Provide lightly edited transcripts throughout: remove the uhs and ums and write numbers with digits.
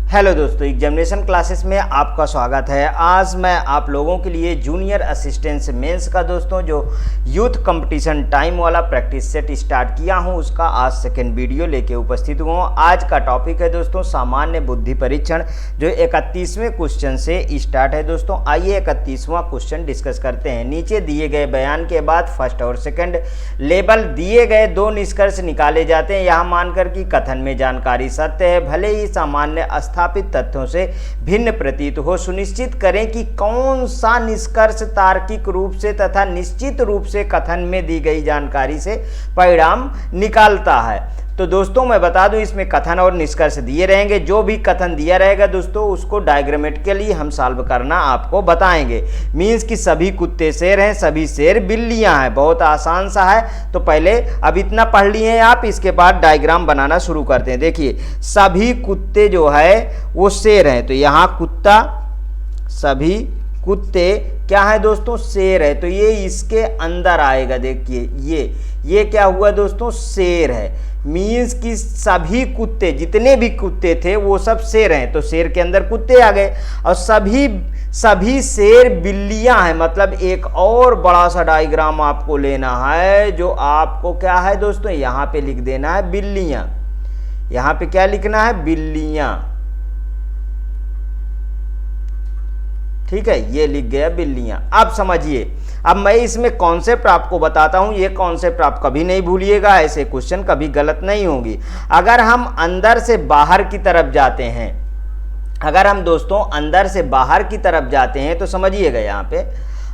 Hello दोस्तों, examination classes में आपका स्वागत है। आज मैं आप लोगों के लिए जूनियर असिस्टेंट मेंस का दोस्तों जो यूथ कंपटीशन टाइम वाला प्रैक्टिस सेट स्टार्ट किया हूं, उसका आज सेकंड वीडियो लेके उपस्थित हुआ हूं। आज का टॉपिक है दोस्तों सामान्य बुद्धि परीक्षण, जो 31वें क्वेश्चन से स्टार्ट है। दोस्तों आइए 31वां क्वेश्चन डिस्कस करते हैं। नीचे दिए गए बयान के बाद फर्स्ट और सेकेंड लेबल दिए गए दो निष्कर्ष निकाले जाते हैं। यहाँ मानकर कि कथन में जानकारी सत्य है, भले ही सामान्य स्थापित तथ्यों से भिन्न प्रतीत हो। सुनिश्चित करें कि कौन सा निष्कर्ष तार्किक रूप से तथा निश्चित रूप से कथन में दी गई जानकारी से परिणाम निकालता है। तो दोस्तों मैं बता दूं, इसमें कथन और निष्कर्ष दिए रहेंगे। जो भी कथन दिया रहेगा दोस्तों उसको डायग्रामेटिकली हम सॉल्व करना आपको बताएंगे। मीन्स कि सभी कुत्ते शेर हैं, सभी शेर बिल्लियां हैं। बहुत आसान सा है। तो पहले अब इतना पढ़ लिए हैं आप, इसके बाद डायग्राम बनाना शुरू करते हैं। देखिए सभी कुत्ते जो है वो शेर हैं, तो यहाँ कुत्ता, सभी कुत्ते क्या है दोस्तों, शेर है। तो ये इसके अंदर आएगा। देखिए ये क्या हुआ दोस्तों, शेर है। मीन्स कि सभी कुत्ते, जितने भी कुत्ते थे वो सब शेर हैं, तो शेर के अंदर कुत्ते आ गए। और सभी शेर बिल्लियां हैं। मतलब एक और बड़ा सा डायग्राम आपको लेना है, जो आपको क्या है दोस्तों, यहाँ पे लिख देना है बिल्लियां। यहाँ पे क्या लिखना है, बिल्लियां। ठीक है, ये लिख गया बिल्लियां। अब समझिए, अब मैं इसमें कॉन्सेप्ट आपको बताता हूं। ये कॉन्सेप्ट आप कभी नहीं भूलिएगा, ऐसे क्वेश्चन कभी गलत नहीं होंगी। अगर हम अंदर से बाहर की तरफ जाते हैं, अगर हम दोस्तों अंदर से बाहर की तरफ जाते हैं तो समझिएगा, यहाँ पे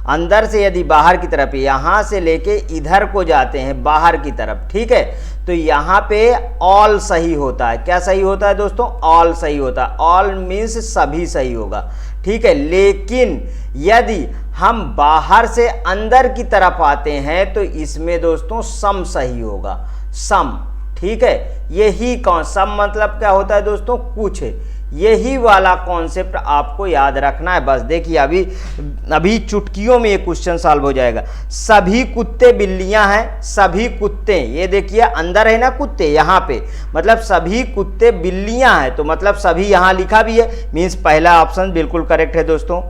अंदर से यदि बाहर की तरफ, यहाँ से लेके इधर को जाते हैं बाहर की तरफ, ठीक है, तो यहाँ पे ऑल सही होता है। क्या सही होता है दोस्तों, ऑल सही होता है। ऑल मीन्स सभी सही होगा, ठीक है। लेकिन यदि हम बाहर से अंदर की तरफ आते हैं तो इसमें दोस्तों सम सही होगा, सम, ठीक है। यही कौन सम मतलब क्या होता है दोस्तों, कुछ। यही वाला कॉन्सेप्ट आपको याद रखना है। बस देखिए अभी चुटकियों में ये क्वेश्चन सॉल्व हो जाएगा। सभी कुत्ते बिल्लियां हैं, सभी कुत्ते, ये देखिए अंदर है ना कुत्ते, यहाँ पे मतलब सभी कुत्ते बिल्लियां हैं, तो मतलब सभी यहाँ लिखा भी है। मीन्स पहला ऑप्शन बिल्कुल करेक्ट है दोस्तों,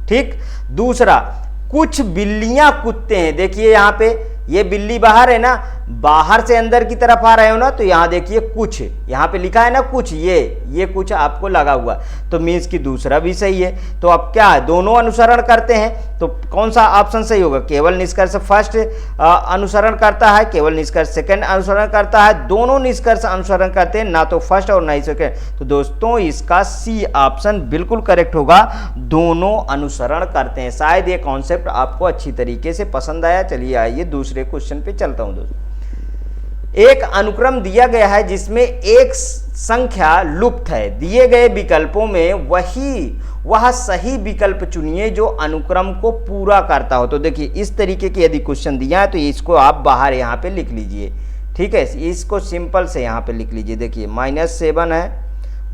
ठीक। दूसरा, कुछ बिल्लियां कुत्ते हैं। देखिए यहाँ पे ये बिल्ली बाहर है ना, बाहर से अंदर की तरफ आ रहे हो ना, तो यहाँ देखिए कुछ, यहाँ पे लिखा है ना कुछ, ये कुछ आपको लगा हुआ, तो मीन्स कि दूसरा भी सही है। तो अब क्या है, दोनों अनुसरण करते हैं, तो कौन सा ऑप्शन सही होगा, केवल निष्कर्ष फर्स्ट अनुसरण करता है, केवल निष्कर्ष सेकंड अनुसरण करता है, दोनों निष्कर्ष अनुसरण करते हैं, ना तो फर्स्ट और ना ही सेकंड। तो दोस्तों इसका सी ऑप्शन बिल्कुल करेक्ट होगा, दोनों अनुसरण करते हैं। शायद ये कॉन्सेप्ट आपको अच्छी तरीके से पसंद आया। चलिए आइए दूसरे क्वेश्चन पे चलता हूं दोस्तों। एक अनुक्रम दिया गया है जिसमें एक संख्या लुप्त है। दिए गए विकल्पों में वह सही विकल्प चुनिए जो अनुक्रम को पूरा करता हो। तो देखिए इस तरीके के यदि क्वेश्चन दिया है तो इसको आप बाहर यहाँ पे लिख लीजिए, ठीक है। इसको सिंपल से यहाँ पे लिख लीजिए। देखिए -7 है,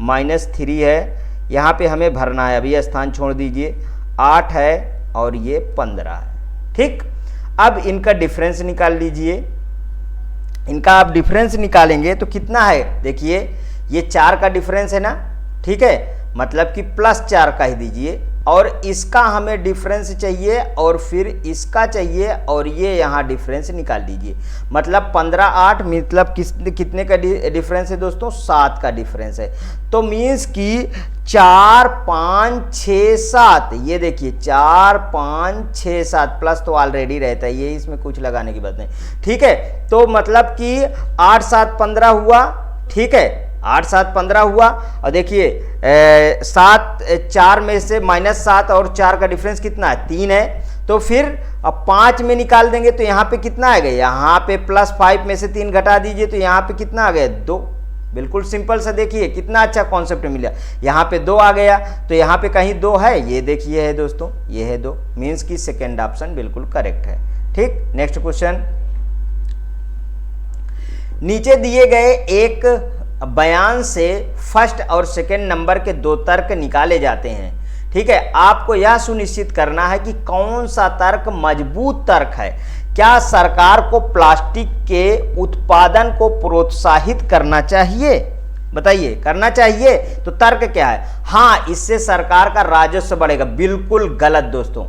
-3 है, यहाँ पे हमें भरना है, अभी स्थान छोड़ दीजिए। 8 है और ये 15 है, ठीक। अब इनका डिफरेंस निकाल लीजिए। इनका आप डिफरेंस निकालेंगे तो कितना है, देखिए ये 4 का डिफरेंस है ना, ठीक है, मतलब कि +4 कह दीजिए। और इसका हमें डिफरेंस चाहिए और फिर इसका चाहिए, और ये यहाँ डिफरेंस निकाल दीजिए। मतलब 15 8 मतलब कितने का डिफरेंस है दोस्तों, 7 का डिफरेंस है। तो मीन्स कि 4 5 6 7, ये देखिए 4 5 6 7, प्लस तो ऑलरेडी रहता है, ये इसमें कुछ लगाने की बात नहीं, ठीक है। तो मतलब कि 8 7 15 हुआ, ठीक है, 8 7 15 हुआ। और देखिए 7 4 में से -7 और 4 का डिफरेंस कितना है, 3 है। तो फिर अब 5 में निकाल देंगे तो यहाँ पे कितना आ गया, यहाँ पे +5 में से 3 घटा दीजिए तो यहाँ पे कितना आ गया, 2। बिल्कुल सिंपल सा, देखिए कितना अच्छा कॉन्सेप्ट मिला। यहाँ पे 2 आ गया, तो यहाँ पे कहीं 2 है, ये देखिए है दोस्तों, ये है 2। मीन्स की सेकेंड ऑप्शन बिल्कुल करेक्ट है, ठीक। नेक्स्ट क्वेश्चन, नीचे दिए गए एक बयान से फर्स्ट और सेकंड नंबर के 2 तर्क निकाले जाते हैं, ठीक है। आपको यह सुनिश्चित करना है कि कौन सा तर्क मजबूत तर्क है। क्या सरकार को प्लास्टिक के उत्पादन को प्रोत्साहित करना चाहिए, बताइए, करना चाहिए? तो तर्क क्या है? हाँ, इससे सरकार का राजस्व बढ़ेगा। बिल्कुल गलत दोस्तों,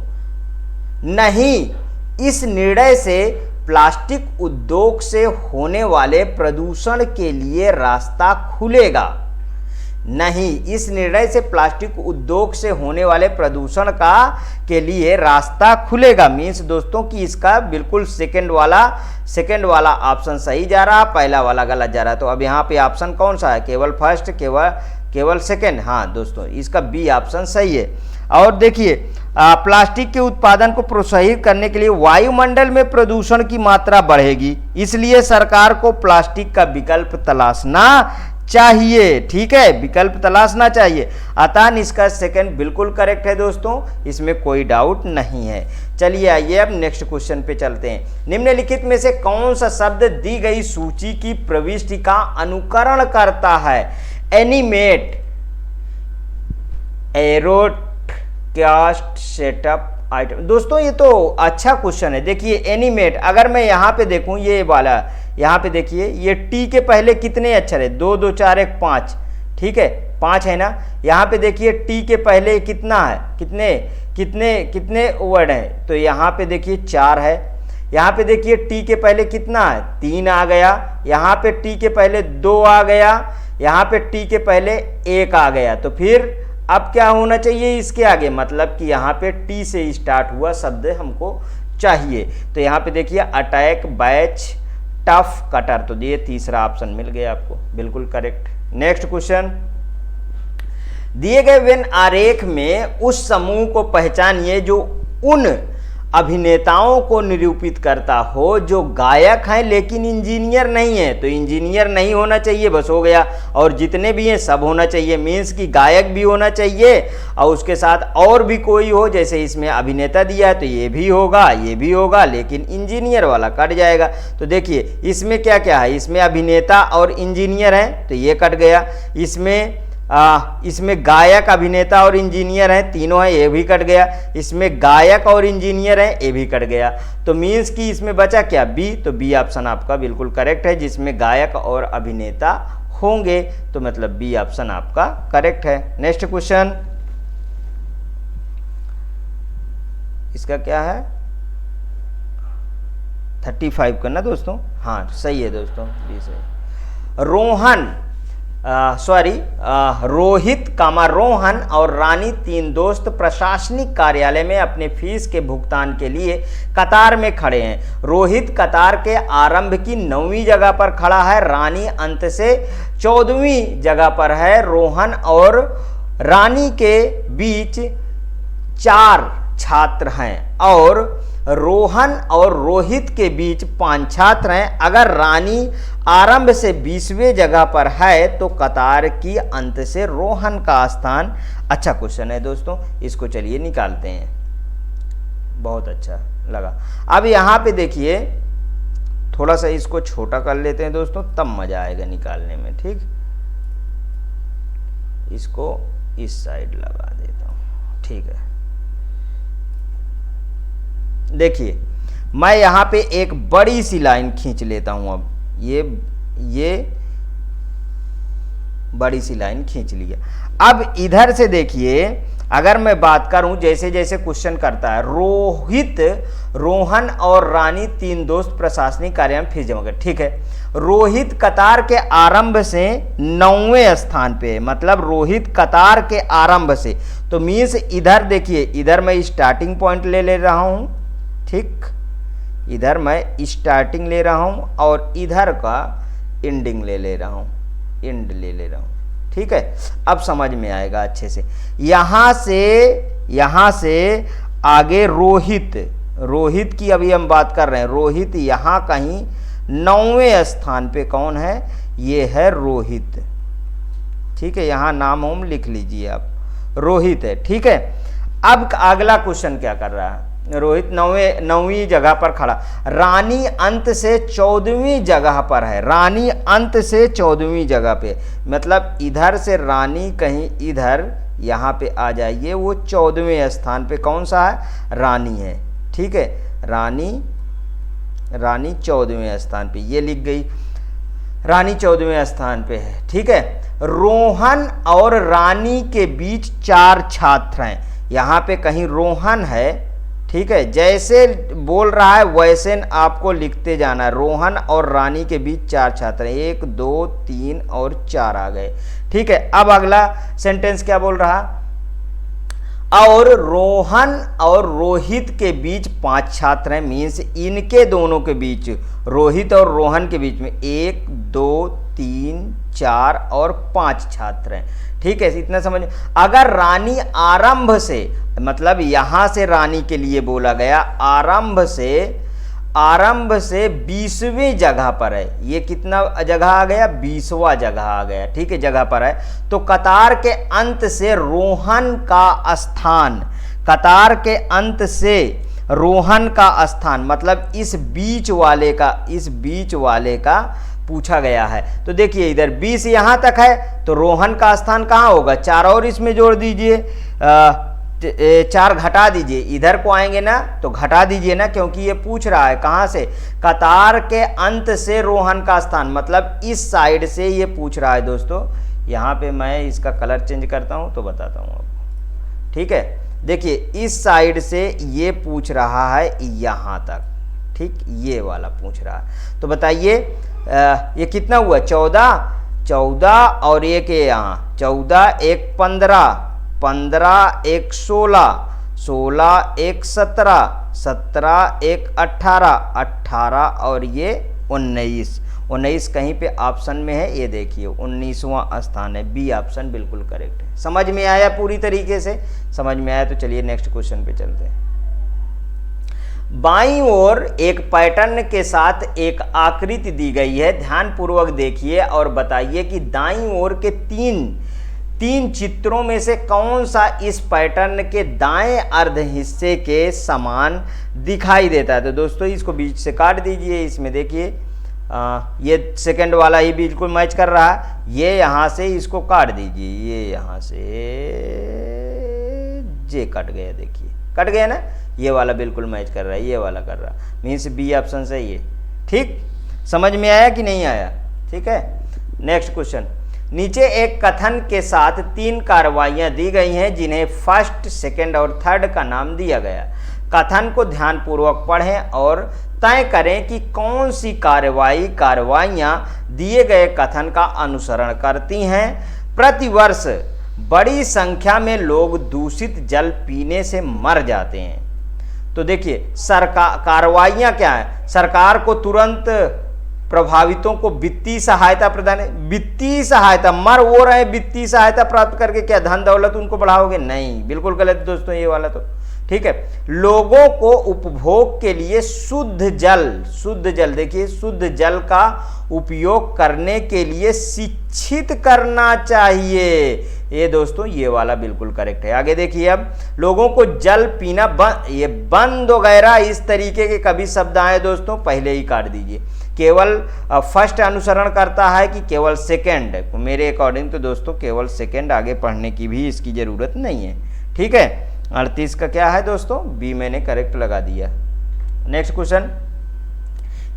नहीं। इस निर्णय से प्लास्टिक उद्योग से होने वाले प्रदूषण के लिए रास्ता खुलेगा। नहीं, इस निर्णय से प्लास्टिक उद्योग से होने वाले प्रदूषण का के लिए रास्ता खुलेगा। मीन्स दोस्तों कि इसका बिल्कुल सेकंड वाला ऑप्शन सही जा रहा, पहला वाला गलत जा रहा। तो अब यहाँ पे ऑप्शन कौन सा है? केवल फर्स्ट, केवल सेकंड। हाँ दोस्तों, इसका बी ऑप्शन सही है। और देखिए, प्लास्टिक के उत्पादन को प्रोत्साहित करने के लिए वायुमंडल में प्रदूषण की मात्रा बढ़ेगी, इसलिए सरकार को प्लास्टिक का विकल्प तलाशना चाहिए। ठीक है, विकल्प तलाशना चाहिए। अतः इसका सेकंड बिल्कुल करेक्ट है दोस्तों, इसमें कोई डाउट नहीं है। चलिए आइए अब नेक्स्ट क्वेश्चन पे चलते हैं। निम्नलिखित में से कौन सा शब्द दी गई सूची की प्रविष्टि का अनुकरण करता है? एनिमेट, एरोडकास्ट, सेटअप, आइटम। दोस्तों ये तो अच्छा क्वेश्चन है। देखिए एनिमेट, अगर मैं यहाँ पे देखूँ, ये वाला यहाँ पे देखिए, ये टी के पहले कितने अक्षर है? 2 2 4 1 5। ठीक है, 5 है ना। यहाँ पे देखिए टी के पहले कितना है? कितने वर्ड हैं? तो यहाँ पे देखिए 4 है। यहाँ पे देखिए टी के पहले कितना है? 3 आ गया। यहाँ पे टी के पहले 2 आ गया। यहाँ पे टी के पहले 1 आ गया। तो फिर अब क्या होना चाहिए इसके आगे? मतलब कि यहाँ पे टी से स्टार्ट हुआ शब्द हमको चाहिए। तो यहाँ पे देखिए अटैक, बैच, टफ, कटर। तो ये तीसरा ऑप्शन मिल गया आपको, बिल्कुल करेक्ट। नेक्स्ट क्वेश्चन, दिए गए वेन आरेख में उस समूह को पहचानिए जो उन अभिनेताओं को निरूपित करता हो जो गायक हैं लेकिन इंजीनियर नहीं है। तो इंजीनियर नहीं होना चाहिए, बस हो गया। और जितने भी हैं सब होना चाहिए। मीन्स कि गायक भी होना चाहिए और उसके साथ और भी कोई हो। जैसे इसमें अभिनेता दिया है तो ये भी होगा, लेकिन इंजीनियर वाला कट जाएगा। तो देखिए इसमें क्या क्या है? इसमें अभिनेता और इंजीनियर हैं तो ये कट गया। इसमें गायक, अभिनेता और इंजीनियर हैं, तीनों हैं, ये भी कट गया। इसमें गायक और इंजीनियर हैं, ये भी कट गया। तो मीन्स कि इसमें बचा क्या? बी। तो बी ऑप्शन आपका बिल्कुल करेक्ट है, जिसमें गायक और अभिनेता होंगे। तो मतलब बी ऑप्शन आपका करेक्ट है। नेक्स्ट क्वेश्चन, इसका क्या है? 35 करना दोस्तों। हाँ सही है दोस्तों, बी सही। रोहित, रोहन और रानी, 3 दोस्त प्रशासनिक कार्यालय में अपने फीस के भुगतान के लिए कतार में खड़े हैं। रोहित कतार के आरंभ की 9वीं जगह पर खड़ा है, रानी अंत से 14वीं जगह पर है। रोहन और रानी के बीच 4 छात्र हैं और रोहन और रोहित के बीच 5 छात्र हैं। अगर रानी आरंभ से 20वें जगह पर है तो कतार की अंत से रोहन का स्थान। अच्छा क्वेश्चन है दोस्तों, इसको चलिए निकालते हैं। बहुत अच्छा लगा। अब यहाँ पे देखिए, थोड़ा सा इसको छोटा कर लेते हैं दोस्तों, तब मजा आएगा निकालने में। ठीक, इसको इस साइड लगा देता हूँ। ठीक है, देखिए मैं यहाँ पे एक बड़ी सी लाइन खींच लेता हूँ। अब ये बड़ी सी लाइन खींच लिया। अब इधर से देखिए, अगर मैं बात करूं, जैसे जैसे क्वेश्चन करता है, रोहित, रोहन और रानी 3 दोस्त प्रशासनिक कार्यालय में फीस जमा कर। ठीक है, रोहित कतार के आरंभ से 9वें स्थान पे है, मतलब रोहित कतार के आरंभ से। तो मीन्स इधर देखिए, इधर मैं स्टार्टिंग पॉइंट ले रहा हूं। ठीक, इधर मैं स्टार्टिंग ले रहा हूं और इधर का एंडिंग ले रहा हूं, एंड ले रहा हूं। ठीक है, अब समझ में आएगा अच्छे से। यहां से आगे रोहित की अभी हम बात कर रहे हैं। रोहित यहां कहीं 9वें स्थान पे कौन है? ये है रोहित। ठीक है, यहां नाम हम लिख लीजिए आप, रोहित है। ठीक है, अब अगला क्वेश्चन क्या कर रहा है? रोहित 9वीं जगह पर खड़ा, रानी अंत से 14वीं जगह पर है। रानी अंत से 14वीं जगह पे, मतलब इधर से रानी कहीं इधर यहाँ पे आ जाइए, वो 14वें स्थान पे कौन सा है? रानी है। ठीक है, रानी 14वें स्थान पे, ये लिख गई, रानी 14वें स्थान पे है। ठीक है, रोहन और रानी के बीच 4 छात्र हैं। यहाँ पे कहीं रोहन है, ठीक है, जैसे बोल रहा है वैसे आपको लिखते जाना है। रोहन और रानी के बीच 4 छात्र हैं, 1 2 3 और 4 आ गए, ठीक है। अब अगला सेंटेंस क्या बोल रहा, और रोहन और रोहित के बीच 5 छात्र हैं, मीन्स इनके दोनों के बीच, रोहित और रोहन के बीच में 1 2 3 4 और 5 छात्र हैं, ठीक है। इतना समझ। अगर रानी आरंभ से, मतलब यहां से रानी के लिए बोला गया, आरंभ से 20वीं जगह पर है, ये कितना जगह आ गया, 20वां जगह आ गया, ठीक है, जगह पर है। तो कतार के अंत से रोहन का स्थान, कतार के अंत से रोहन का स्थान, मतलब इस बीच वाले का पूछा गया है। तो देखिए इधर 20 यहां तक है, तो रोहन का स्थान कहां होगा, 4 और इसमें जोड़ दीजिए, 4 घटा दीजिए, इधर को आएंगे ना तो घटा दीजिए ना, क्योंकि ये पूछ रहा है कहां से, कतार के अंत से रोहन का स्थान, मतलब इस साइड से ये पूछ रहा है दोस्तों। यहां पे मैं इसका कलर चेंज करता हूं तो बताता हूं आपको, ठीक है। देखिए इस साइड से ये पूछ रहा है यहां तक, ठीक, ये वाला पूछ रहा है। तो बताइए ये कितना हुआ, 14 और एक यहाँ 14 1 15, 15 1 16, 16 1 17, 17 1 18, 18 और ये 19 कहीं पे ऑप्शन में है, ये देखिए 19वां स्थान है, बी ऑप्शन बिल्कुल करेक्ट है। समझ में आया पूरी तरीके से, समझ में आया तो चलिए नेक्स्ट क्वेश्चन पे चलते हैं। बाईं ओर एक पैटर्न के साथ एक आकृति दी गई है, ध्यान पूर्वक देखिए और बताइए कि दाईं ओर के तीन चित्रों में से कौन सा इस पैटर्न के दाएं अर्ध हिस्से के समान दिखाई देता है। तो दोस्तों इसको बीच से काट दीजिए, इसमें देखिए ये सेकंड वाला ही बिल्कुल मैच कर रहा है, ये यहाँ से इसको काट दीजिए, ये यहाँ से जे कट गया, देखिए कट गया ना, ये वाला बिल्कुल मैच कर रहा है, ये वाला कर रहा है, मीन्स बी ऑप्शन सही है, ठीक। समझ में आया कि नहीं आया, ठीक है। नेक्स्ट क्वेश्चन, नीचे एक कथन के साथ 3 कार्रवाइयां दी गई हैं जिन्हें फर्स्ट, सेकंड और थर्ड का नाम दिया गया। कथन को ध्यानपूर्वक पढ़ें और तय करें कि कौन सी कार्रवाइयां दिए गए कथन का अनुसरण करती हैं। प्रतिवर्ष बड़ी संख्या में लोग दूषित जल पीने से मर जाते हैं। तो देखिए कार्रवाइयां क्या है, सरकार को तुरंत प्रभावितों को वित्तीय सहायता प्रदान, वित्तीय सहायता, मर वो रहे, वित्तीय सहायता प्राप्त करके क्या धन दौलत उनको बढ़ाओगे, नहीं, बिल्कुल गलत दोस्तों ये वाला तो, ठीक है। लोगों को उपभोग के लिए शुद्ध जल देखिए शुद्ध जल का उपयोग करने के लिए शिक्षित करना चाहिए, ये दोस्तों ये वाला बिल्कुल करेक्ट है। आगे देखिए, अब लोगों को जल पीना ये बंद वगैरह इस तरीके के कभी शब्द आए दोस्तों पहले ही काट दीजिए। केवल फर्स्ट अनुसरण करता है कि केवल सेकंड, मेरे अकॉर्डिंग तो दोस्तों केवल सेकंड आगे पढ़ने की भी इसकी जरूरत नहीं है, ठीक है। 38 का क्या है दोस्तों, बी मैंने करेक्ट लगा दिया। नेक्स्ट क्वेश्चन,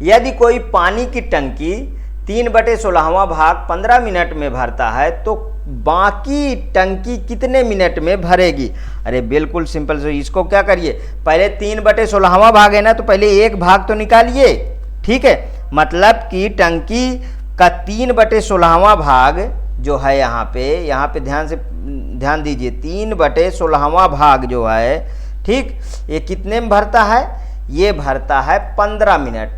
यदि कोई पानी की टंकी 3/16वां भाग 15 मिनट में भरता है तो बाकी टंकी कितने मिनट में भरेगी। अरे बिल्कुल सिंपल से इसको क्या करिए, पहले 3/16वां भाग है ना, तो पहले एक भाग तो निकालिए, ठीक है। मतलब कि टंकी का 3/16वां भाग जो है यहाँ पे ध्यान दीजिए, 3/16वां भाग जो है, ठीक, ये कितने में भरता है, ये भरता है 15 मिनट,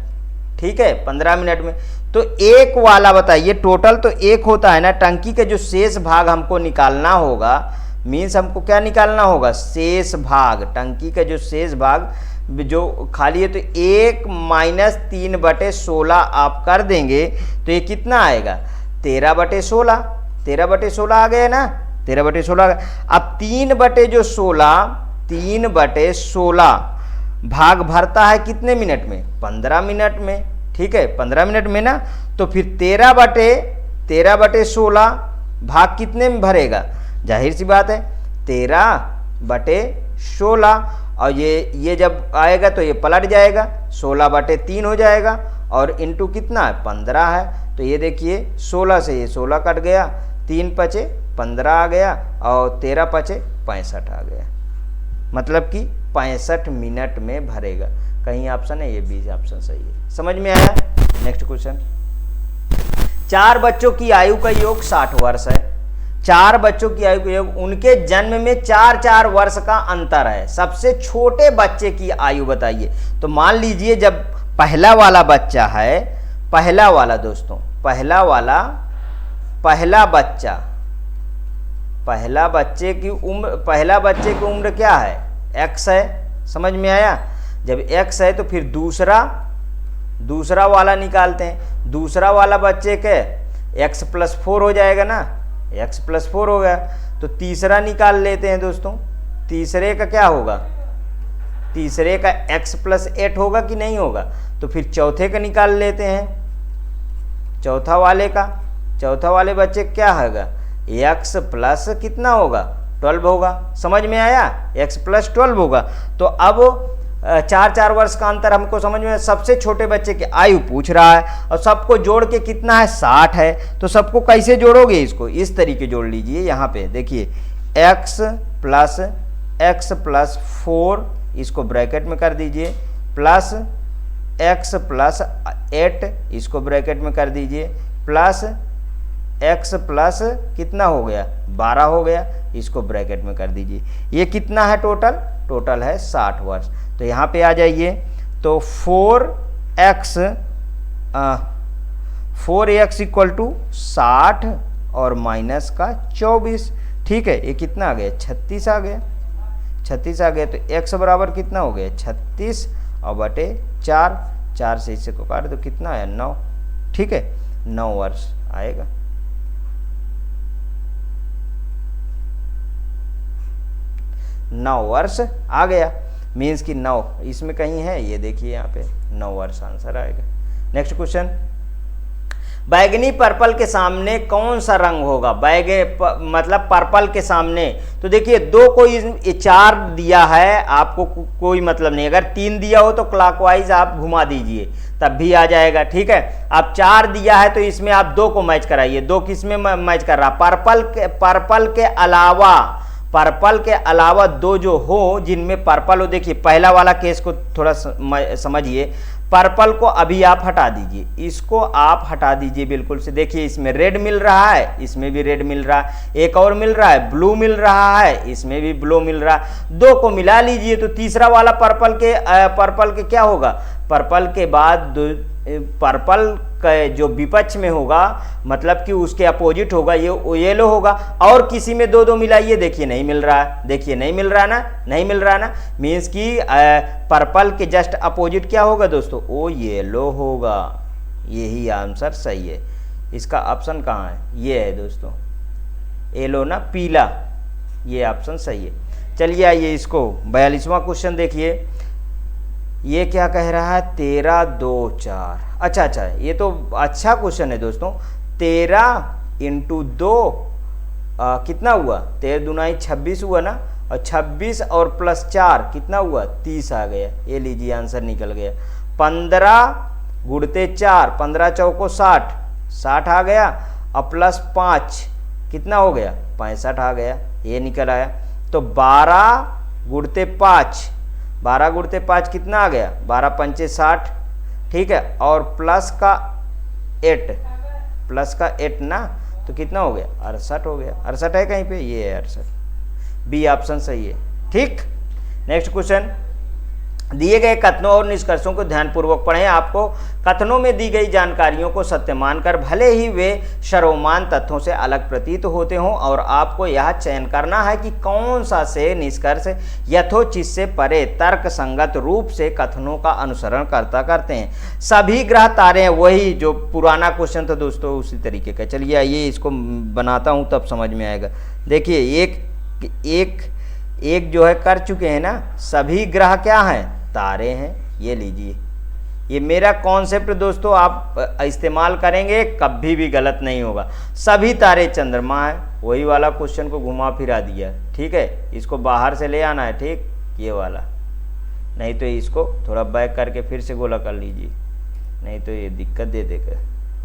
ठीक है, 15 मिनट में। तो एक वाला बताइए, टोटल तो एक होता है ना, टंकी के जो शेष भाग हमको निकालना होगा, मीन्स हमको क्या निकालना होगा, शेष भाग, टंकी का जो शेष भाग जो खाली है, तो 1 - 3/16 आप कर देंगे तो ये कितना आएगा, 13/16 आ गया ना, 13/16। अब 3/16 भाग भरता है कितने मिनट में, 15 मिनट में, ठीक है, 15 मिनट में ना। तो फिर 13/16 भाग कितने में भरेगा, जाहिर सी बात है 13/16, और ये जब आएगा तो ये पलट जाएगा, 16/3 हो जाएगा, और इंटू कितना है 15 है। तो ये देखिए 16 से ये 16 कट गया, 3 पचे 15 आ गया और 13 पचे 65 आ गया, मतलब कि 65 मिनट में भरेगा। कहीं ऑप्शन है, ये बी ऑप्शन सही है। समझ में आया? Next question. 4 बच्चों की आयु का योग 60 वर्ष है। 4 बच्चों की आयु का योग, उनके जन्म में 4-4 वर्ष का अंतर है। सबसे छोटे बच्चे की आयु बताइए। तो मान लीजिए जब पहला वाला बच्चा है, पहला वाला दोस्तों, पहला बच्चे की उम्र क्या है? x है। समझ में आया? जब x है तो फिर दूसरा वाला निकालते हैं। दूसरा वाला बच्चे के x+4 हो जाएगा ना, x+4 हो गया। तो तीसरा निकाल लेते हैं दोस्तों। तीसरे का क्या होगा? तीसरे का x+8 होगा कि नहीं होगा? तो फिर चौथे का निकाल लेते हैं, चौथा वाले बच्चे क्या होगा? x प्लस कितना होगा? 12 होगा। समझ में आया? x+12 होगा। तो अब 4-4 वर्ष का अंतर हमको समझ में। सबसे छोटे बच्चे की आयु पूछ रहा है और सबको जोड़ के कितना है? 60 है। तो सबको कैसे जोड़ोगे? इसको इस तरीके जोड़ लीजिए। यहाँ पे देखिए x+4 इसको ब्रैकेट में कर दीजिए, प्लस x+8 इसको ब्रैकेट में कर दीजिए, प्लस x प्लस कितना हो गया? 12 हो गया, इसको ब्रैकेट में कर दीजिए। ये कितना है टोटल? टोटल है 60 वर्ष। तो यहाँ पे आ जाइए। तो 4x इक्वल टू 60 और माइनस का 24। ठीक है, ये कितना आ गया? 36 आ गया। 36 आ गया। तो x बराबर कितना हो गया? 36 और बटे 4 से इसे को काट दो, कितना आया? 9। ठीक है, 9 वर्ष आएगा। नौ वर्ष आ गया, मीन्स कि 9 इसमें कहीं है, ये देखिए यहाँ पे 9 वर्ष आंसर आएगा। Next question. बैगनी पर्पल के सामने कौन सा रंग होगा? मतलब पर्पल के सामने। तो देखिए 2 को 4 दिया है, आपको कोई मतलब नहीं। अगर 3 दिया हो तो क्लॉकवाइज आप घुमा दीजिए, तब भी आ जाएगा। ठीक है, अब 4 दिया है तो इसमें आप 2 को मैच कराइए। 2 किस में मैच कर रहा? पर्पल के अलावा 2 जो हो जिनमें पर्पल हो। देखिए पहला वाला केस को थोड़ा समझिए। पर्पल को अभी आप हटा दीजिए, इसको आप हटा दीजिए बिल्कुल से। देखिए इसमें रेड मिल रहा है, इसमें भी रेड मिल रहा है, एक और मिल रहा है ब्लू मिल रहा है, इसमें भी ब्लू मिल रहा है। 2 को मिला लीजिए तो तीसरा वाला पर्पल के क्या होगा? पर्पल के बाद पर्पल का जो विपक्ष में होगा, मतलब कि उसके अपोजिट होगा, ये येलो होगा। और किसी में 2 मिलाइए, देखिए नहीं मिल रहा है। देखिए नहीं मिल रहा ना, मीन्स कि पर्पल के जस्ट अपोजिट क्या होगा दोस्तों? वो येलो होगा। यही आंसर सही है। इसका ऑप्शन कहाँ है? ये है दोस्तों, येलो ना, पीला। ये ऑप्शन सही है। चलिए आइए इसको 42वां क्वेश्चन देखिए। ये क्या कह रहा है? 13, 2, 4। अच्छा, ये तो अच्छा क्वेश्चन है दोस्तों। 13 × 2 कितना हुआ? 13 दूना 26 हुआ ना, और 26 और प्लस 4 कितना हुआ? 30 आ गया। ये लीजिए आंसर निकल गया। 15 गुणते 4, 15 चौको 60, 60 आ गया, और प्लस 5 कितना हो गया? 65 आ गया। ये निकल आया। तो 12 गुणते 5, 12 गुणते 5 कितना आ गया? 12 पंचे 60। ठीक है, और प्लस का 8 ना, तो कितना हो गया? 68 हो गया। 68 है कहीं पे? ये है 68। बी ऑप्शन सही है। ठीक, नेक्स्ट क्वेश्चन। दिए गए कथनों और निष्कर्षों को ध्यानपूर्वक पढ़ें। आपको कथनों में दी गई जानकारियों को सत्य मानकर, भले ही वे सर्वमान्य तथ्यों से अलग प्रतीत होते हों, और आपको यह चयन करना है कि कौन सा से निष्कर्ष यथोचित से परे तर्क संगत रूप से कथनों का अनुसरण करते हैं। सभी ग्रह तारे हैं, वही जो पुराना क्वेश्चन था दोस्तों, उसी तरीके का। चलिए आइए इसको बनाता हूँ, तब समझ में आएगा। देखिए एक जो है कर चुके हैं ना। सभी ग्रह क्या हैं? तारे हैं। ये लीजिए, ये मेरा कॉन्सेप्ट दोस्तों आप इस्तेमाल करेंगे, कभी भी गलत नहीं होगा। सभी तारे चंद्रमा है, वही वाला क्वेश्चन को घुमा फिरा दिया। ठीक है, इसको बाहर से ले आना है। ठीक, ये वाला, नहीं तो इसको थोड़ा बैक करके फिर से गोला कर लीजिए, नहीं तो ये दिक्कत दे देगा।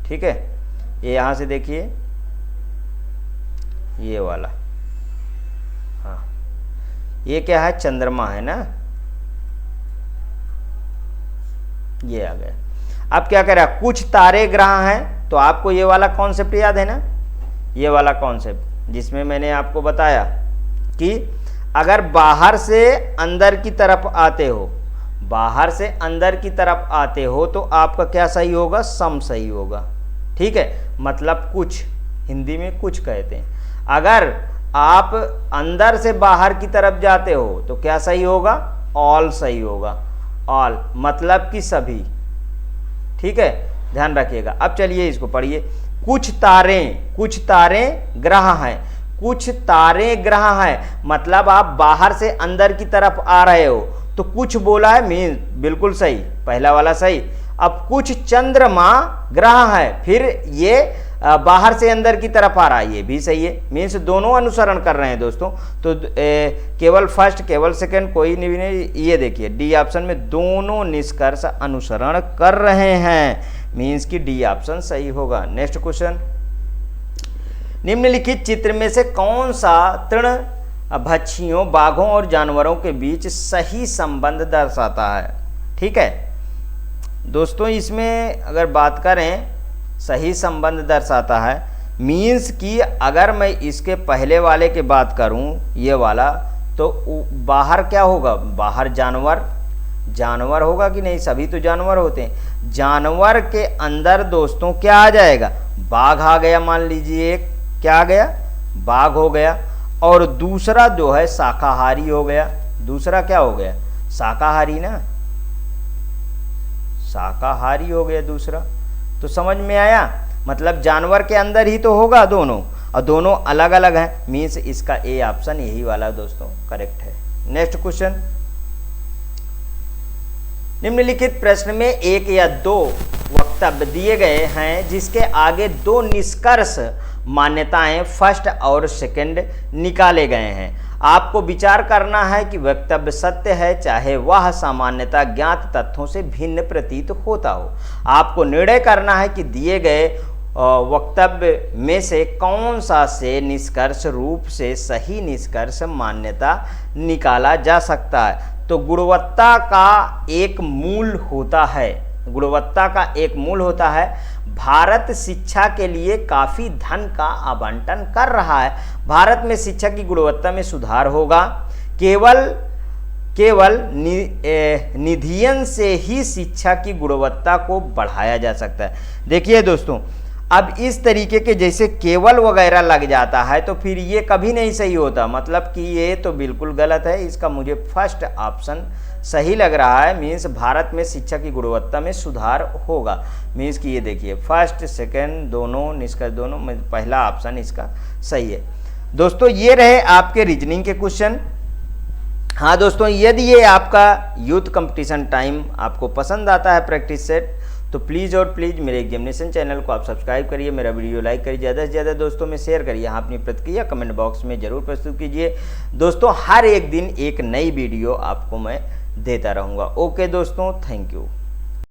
ठीक है, ये यहाँ से देखिए, ये वाला, हाँ ये क्या है, चंद्रमा है ना, ये आ गया। अब क्या कह रहा है, कुछ तारे ग्रह हैं, तो आपको ये वाला कॉन्सेप्ट याद है ना, ये वाला कॉन्सेप्ट जिसमें मैंने आपको बताया कि अगर बाहर से अंदर की तरफ आते हो, बाहर से अंदर की तरफ आते हो तो आपका क्या सही होगा, सम सही होगा। ठीक है, मतलब कुछ, हिंदी में कुछ कहते हैं। अगर आप अंदर से बाहर की तरफ जाते हो तो क्या सही होगा, ऑल सही होगा, ऑल मतलब कि सभी। ठीक है, ध्यान रखिएगा। अब चलिए इसको पढ़िए। कुछ तारे ग्रह हैं, कुछ तारे ग्रह हैं, मतलब आप बाहर से अंदर की तरफ आ रहे हो तो कुछ बोला है, मीन बिल्कुल सही, पहला वाला सही। अब कुछ चंद्रमा ग्रह है, फिर ये बाहर से अंदर की तरफ आ रहा है, ये भी सही है, मीन्स दोनों अनुसरण कर रहे हैं दोस्तों। तो केवल फर्स्ट केवल सेकंड कोई नहीं, ये देखिए डी ऑप्शन में दोनों निष्कर्ष अनुसरण कर रहे हैं, मीन्स कि डी ऑप्शन सही होगा। नेक्स्ट क्वेश्चन, निम्नलिखित चित्र में से कौन सा तृणभक्षियों, बाघों और जानवरों के बीच सही संबंध दर्शाता है। ठीक है दोस्तों, इसमें अगर बात करें सही संबंध दर्शाता है, मीन्स कि अगर मैं इसके पहले वाले की बात करूं, ये वाला, तो बाहर क्या होगा, बाहर जानवर होगा कि नहीं, सभी तो जानवर होते हैं। जानवर के अंदर दोस्तों क्या आ जाएगा, बाघ आ गया, मान लीजिए एक क्या आ गया, बाघ हो गया, और दूसरा जो है शाकाहारी हो गया। दूसरा क्या हो गया, शाकाहारी ना, शाकाहारी हो गया दूसरा। तो समझ में आया, मतलब जानवर के अंदर ही तो होगा दोनों, और दोनों अलग अलग हैं, मीन्स इसका ए ऑप्शन यही वाला दोस्तों करेक्ट है। नेक्स्ट क्वेश्चन, निम्नलिखित प्रश्न में एक या दो वक्तव्य दिए गए हैं जिसके आगे दो निष्कर्ष मान्यताएं फर्स्ट और सेकंड निकाले गए हैं। आपको विचार करना है कि वक्तव्य सत्य है, चाहे वह सामान्यतः ज्ञात तथ्यों से भिन्न प्रतीत होता हो। आपको निर्णय करना है कि दिए गए वक्तव्य में से कौन सा से निष्कर्ष रूप से सही निष्कर्ष मान्यता निकाला जा सकता है। तो गुणवत्ता का एक मूल होता है, गुणवत्ता का एक मूल होता है, भारत शिक्षा के लिए काफ़ी धन का आवंटन कर रहा है, भारत में शिक्षा की गुणवत्ता में सुधार होगा, केवल निधियन से ही शिक्षा की गुणवत्ता को बढ़ाया जा सकता है। देखिए दोस्तों, अब इस तरीके के जैसे केवल वगैरह लग जाता है तो फिर ये कभी नहीं सही होता, मतलब कि ये तो बिल्कुल गलत है। इसका मुझे फर्स्ट ऑप्शन सही लग रहा है, मीन्स भारत में शिक्षा की गुणवत्ता में सुधार होगा, मीन्स कि ये देखिए फर्स्ट सेकंड दोनों निष्कर्ष दोनों में पहला ऑप्शन इसका सही है। दोस्तों ये रहे आपके रीजनिंग के क्वेश्चन। हाँ दोस्तों, यदि ये आपका यूथ कंपटीशन टाइम आपको पसंद आता है प्रैक्टिस सेट, तो प्लीज़ और प्लीज़ मेरे एग्जामिनेशन चैनल को आप सब्सक्राइब करिए, मेरा वीडियो लाइक करिए, ज़्यादा से ज़्यादा दोस्तों में शेयर करिए। हाँ, अपनी प्रतिक्रिया कमेंट बॉक्स में ज़रूर प्रस्तुत कीजिए। दोस्तों हर एक दिन एक नई वीडियो आपको मैं देता रहूँगा। ओके दोस्तों, थैंक यू।